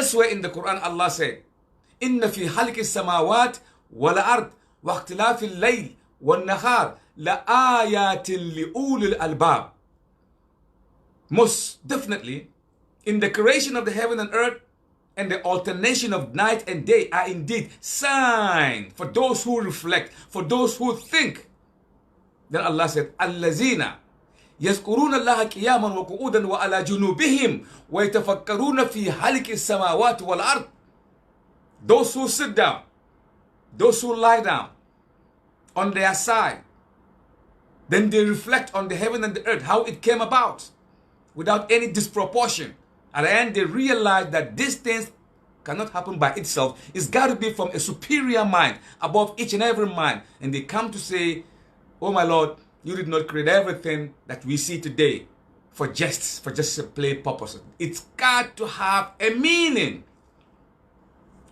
Elsewhere in the Quran, Allah said, إِنَّ فِي خَلْقِ السَّمَاوَاتِ وَالْأَرْضِ وَاخْتِلَافِ اللَّيْلِ وَالنَّهَارِ لَآيَاتٍ لِأُولِي الْأَلْبَابِ. Most definitely, in the creation of the heaven and earth and the alternation of night and day are indeed signs for those who reflect, for those who think. Then Allah said, الَّذِينَ يذكرون الله قياما وقعودا وعلى جنوبهم ويتفكرون في خلق السماوات والأرض. Those who sit down, those who lie down on their side, then they reflect on the heaven and the earth, how it came about without any disproportion. At the end, they realize that these things cannot happen by itself. It's got to be from a superior mind above each and every mind. And they come to say, oh my Lord, you did not create everything that we see today for just a play purpose. It's got to have a meaning.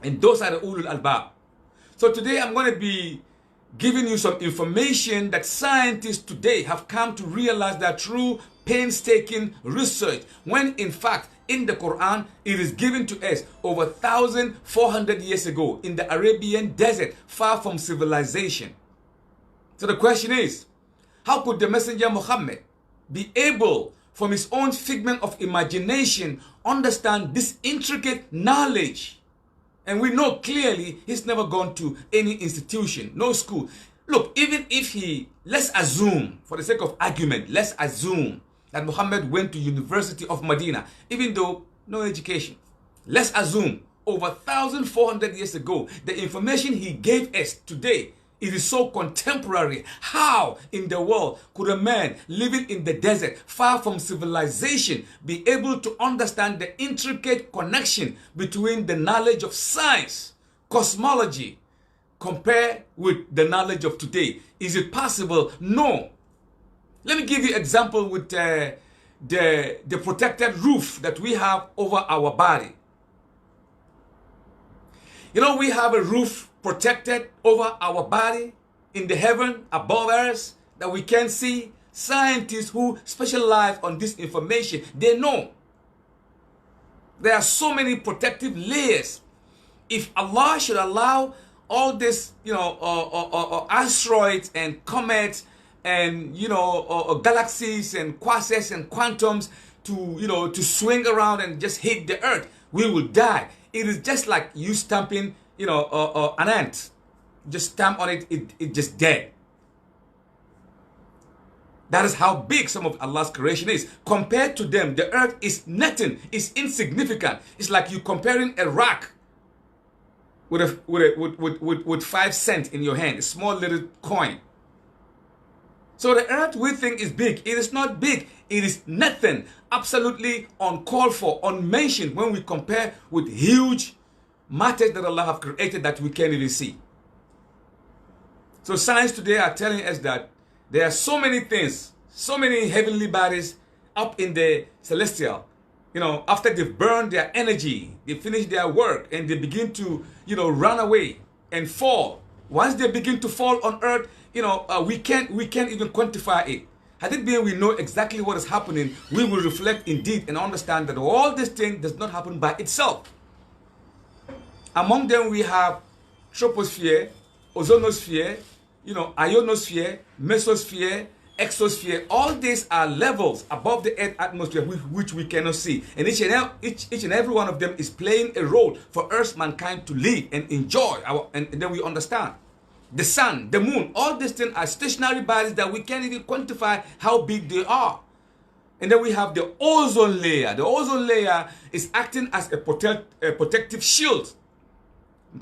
And those are the ulul albab. So today I'm going to be giving you some information that scientists today have come to realize that through painstaking research, when in fact in the Quran it is given to us over 1,400 years ago in the Arabian desert, far from civilization. So the question is, how could the Messenger Muhammad be able, from his own figment of imagination, understand this intricate knowledge? And we know clearly he's never gone to any institution, no school. Look, even if let's assume, for the sake of argument, let's assume that Muhammad went to University of Medina, even though no education. Let's assume over 1,400 years ago, the information he gave us today, it is so contemporary. How in the world could a man living in the desert, far from civilization, be able to understand the intricate connection between the knowledge of science, cosmology, compared with the knowledge of today? Is it possible? No. Let me give you an example with the protected roof that we have over our body. You know, we have a roof protected over our body in the heaven above us that we can see. Scientists who specialize on this information, they know there are so many protective layers. If Allah should allow all this, asteroids and comets and galaxies and quasars and quantums to swing around and just hit the earth, we will die. It is just like you stamping an ant. Just stamp on it, it just dead. That is how big some of Allah's creation is. Compared to them, the earth is nothing, it's insignificant. It's like you comparing a rock with 5 cents in your hand, a small little coin. So the earth we think is big. It is not big. It is nothing. Absolutely uncalled for, unmentioned when we compare with huge matters that Allah have created that we can't even see. So science today are telling us that there are so many things, so many heavenly bodies up in the celestial. After they've burned their energy, they finish their work and they begin to, run away and fall. Once they begin to fall on earth, we can't even quantify it. Had it been we know exactly what is happening, we will reflect indeed and understand that all this thing does not happen by itself. Among them we have troposphere, ozonosphere, ionosphere, mesosphere, exosphere. All these are levels above the earth atmosphere which we cannot see. And each and every one of them is playing a role for us, mankind, to live and enjoy. And then we understand. The sun, the moon, all these things are stationary bodies that we can't even quantify how big they are. And then we have the ozone layer. The ozone layer is acting as a protective shield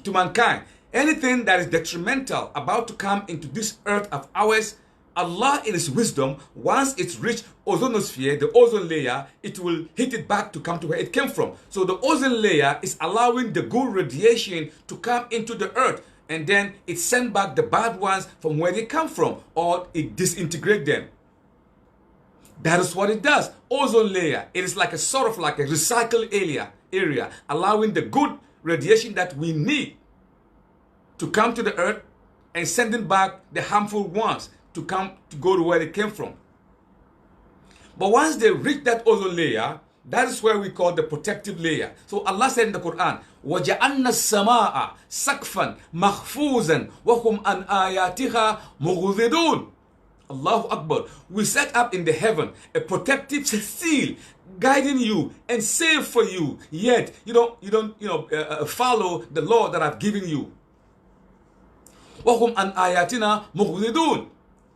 to mankind. Anything that is detrimental about to come into this earth of ours, Allah in His wisdom, once it's reached ozonosphere, the ozone layer, it will hit it back to come to where it came from. So the ozone layer is allowing the good radiation to come into the earth, and then it sends back the bad ones from where they come from, or it disintegrates them. That is what it does. Ozone layer, it is like a sort of like a recycled area, allowing the good radiation that we need to come to the earth and sending back the harmful ones to go to where they came from. But once they reach that ozone layer, That is where we call the protective layer. So Allah said in the Quran, وَجَعَلْنَا السَّمَاءَ سَقْفًا مَخْفُوزًا وَهُمْ عَنْ آيَاتِهَا مُغْرِضُونَ. Allahu Akbar. We set up in the heaven a protective seal guiding you and safe for you. Yet you don't follow the law that I've given you. وَهُمْ عَنْ آيَاتِنَا مُغْرِضُونَ.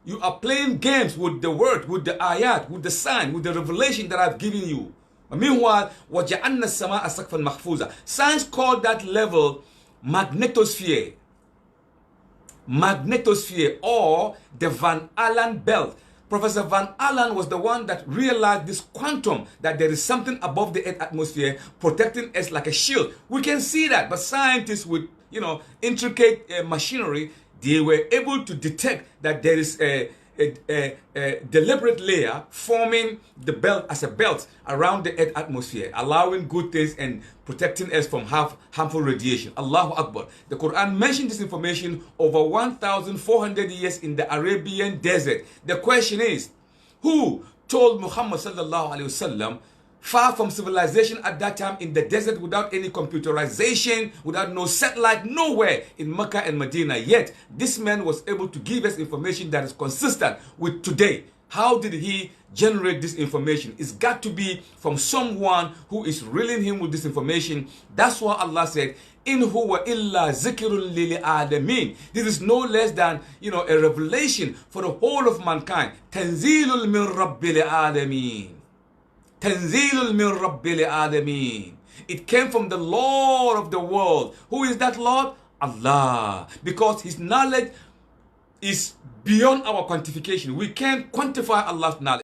You are playing games with the word, with the ayat, with the sign, with the revelation that I've given you. Meanwhile, وَجَعَلْنَا السَّمَاءَ سَقْفًا مَحْفُوظًا. Science called that level magnetosphere. Magnetosphere, or the Van Allen belt. Professor Van Allen was the one that realized this quantum, that there is something above the Earth atmosphere protecting us like a shield. We can see that, but scientists with intricate machinery, they were able to detect that there is a deliberate layer forming the belt as a belt around the Earth atmosphere, allowing good things and protecting us from harmful radiation. Allahu Akbar. The Quran mentioned this information over 1,400 years in the Arabian desert. The question is, who told Muhammad sallallahu alaihi wasallam, far from civilization at that time in the desert, without any computerization, without no satellite, nowhere in Mecca and Medina. Yet, this man was able to give us information that is consistent with today. How did he generate this information? It's got to be from someone who is riddling him with this information. That's why Allah said, In huwa illa zikrun lil alamin. This is no less than, a revelation for the whole of mankind. Tanzilul min rabbil alamin. Tanzilul min rabbil alamin. It came from the Lord of the world. Who is that Lord? Allah. Because His knowledge is beyond our quantification. We can't quantify Allah's knowledge.